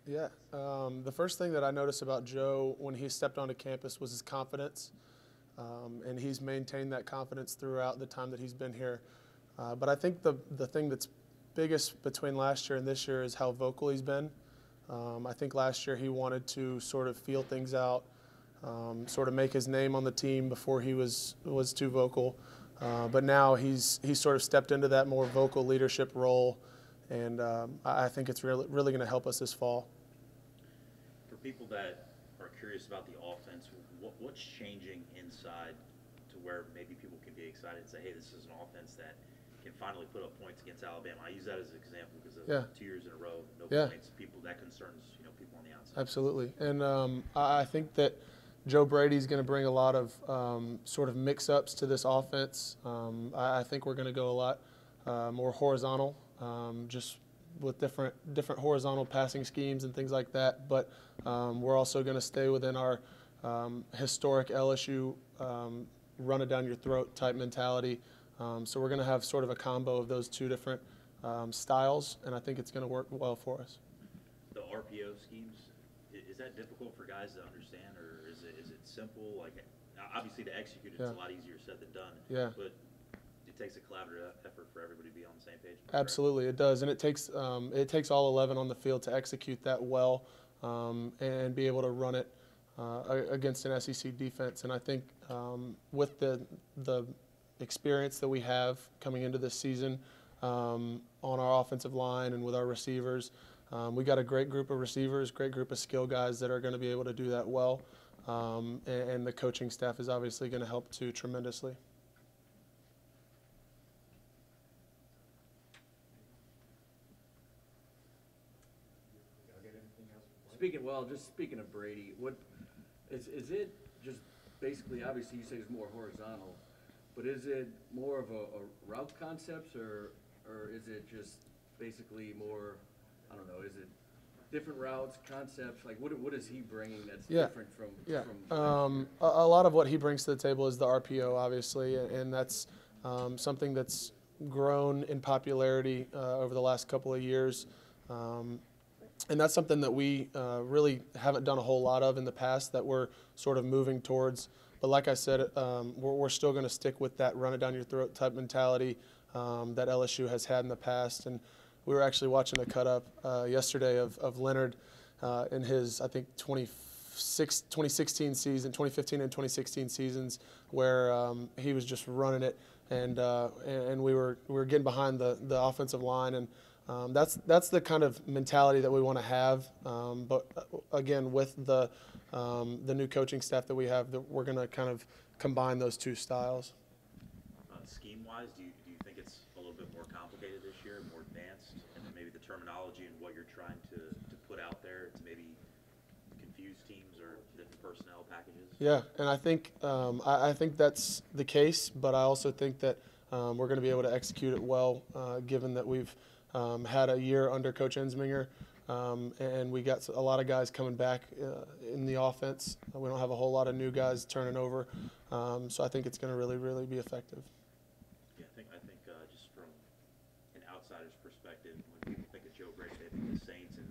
Yeah, the first thing that I noticed about Joe when he stepped onto campus was his confidence, and he's maintained that confidence throughout the time that he's been here. But I think the thing that's biggest between last year and this year is how vocal he's been. I think last year he wanted to sort of feel things out, sort of make his name on the team before he was too vocal. But now he's sort of stepped into that more vocal leadership role, and I think it's really going to help us this fall. For people that are curious about the offense, what's changing inside to where maybe people can be excited and say, hey, this is an offense that can finally put up points against Alabama? I use that as an example because of 2 years in a row, no points. People that concerns people on the outside. Absolutely, and I think that Joe Brady's going to bring a lot of sort of mix-ups to this offense. I think we're going to go a lot more horizontal, just with different horizontal passing schemes and things like that. But we're also going to stay within our historic LSU run it down your throat type mentality. So we're going to have sort of a combo of those two different styles, and I think it's going to work well for us. The RPO schemes, is that difficult for guys to understand, or is it simple? Like, obviously to execute it's a lot easier said than done. Yeah. But it takes a collaborative effort for everybody to be on the same page. Absolutely, it does, and it takes all 11 on the field to execute that well and be able to run it against an SEC defense. And I think with the experience that we have coming into this season on our offensive line and with our receivers, we got a great group of receivers, great group of skill guys that are going to be able to do that well, and the coaching staff is obviously going to help too tremendously. Speaking of Brady, what is it? Just basically, obviously, you say it's more horizontal, but is it more of a route concepts, or is it just basically more? I don't know. Is it different routes, concepts? Like, what is he bringing that's different from? Yeah. From a lot of what he brings to the table is the RPO, obviously, and that's something that's grown in popularity over the last couple of years. And that's something that we really haven't done a whole lot of in the past that we're sort of moving towards. But like I said, we're still going to stick with that run-it-down-your-throat type mentality that LSU has had in the past. And we were actually watching a cut-up yesterday of Leonard in his, I think, 2016 season, 2015 and 2016 seasons, where he was just running it, and we were getting behind the offensive line, and that's the kind of mentality that we want to have. But again, with the new coaching staff that we have, that we're going to kind of combine those two styles. Scheme-wise, do you think it's a little bit more complicated this year, more advanced, and then maybe the terminology and what you're trying to put out there to maybe confuse teams or different personnel packages? Yeah, and I think that's the case, but I also think that we're going to be able to execute it well, given that we've had a year under Coach Ensminger, and we got a lot of guys coming back in the offense. We don't have a whole lot of new guys turning over, so I think it's going to really be effective. Yeah, I think just from an outsider's perspective, when people think of Joe Brady, they think of the Saints and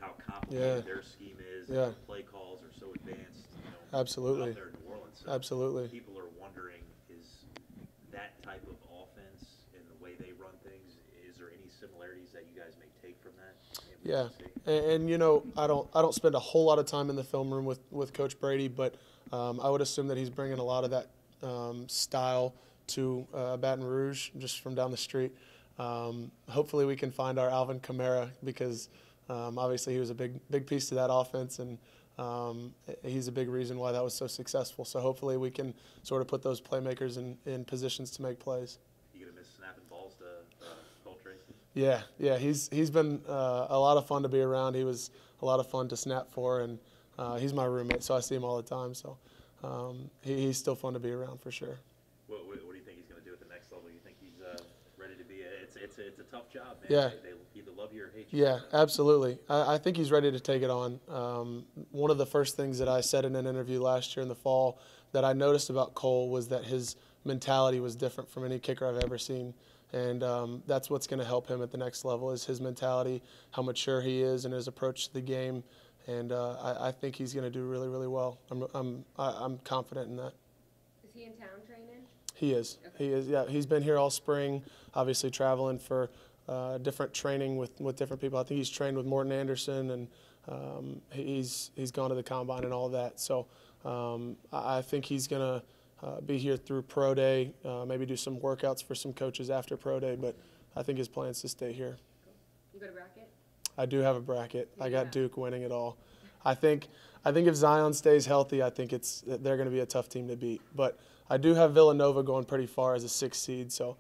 how complicated their scheme is. And the play calls are so advanced. Absolutely. Out there in New Orleans. So absolutely. People are wondering, is that type of offense and the way they run things, is there any similarities that you guys may take from that? Yeah, and I don't spend a whole lot of time in the film room with Coach Brady, but I would assume that he's bringing a lot of that style to Baton Rouge, just from down the street. Hopefully we can find our Alvin Kamara, because obviously he was a big piece to that offense, and he's a big reason why that was so successful. So hopefully we can sort of put those playmakers in positions to make plays. You gonna miss snapping balls to Cole Tracy? Yeah, he's been a lot of fun to be around. He was a lot of fun to snap for, and he's my roommate, so I see him all the time. So he's still fun to be around for sure. What do you think he's going to do at the next level? You think he's ready to be? It's a tough job, man. Yeah. They either love you or hate you. Yeah, absolutely. I think he's ready to take it on. One of the first things that I said in an interview last year in the fall that I noticed about Cole was that his mentality was different from any kicker I've ever seen. And that's what's going to help him at the next level is his mentality, how mature he is, and his approach to the game. And I think he's going to do really, really well. I'm confident in that. Is he in town training? He is. Okay. He is. Yeah, he's been here all spring, obviously traveling for different training with different people. I think he's trained with Morton Anderson, and he's gone to the combine and all of that. So I think he's going to be here through Pro Day, maybe do some workouts for some coaches after Pro Day, but I think his plan is to stay here. You got a bracket? I do have a bracket. I got Yeah. Duke winning it all. I think if Zion stays healthy, I think they're going to be a tough team to beat. But I do have Villanova going pretty far as a 6th seed, so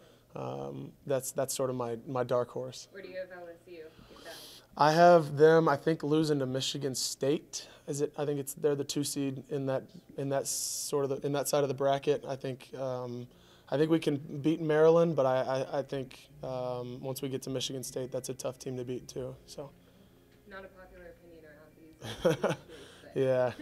that's sort of my dark horse. Where do you have LSU? Get that. I have them, I think, losing to Michigan State. I think they're the 2 seed in that side of the bracket. I think we can beat Maryland, but I think once we get to Michigan State, that's a tough team to beat too. So. Not a popular opinion around these. Yeah.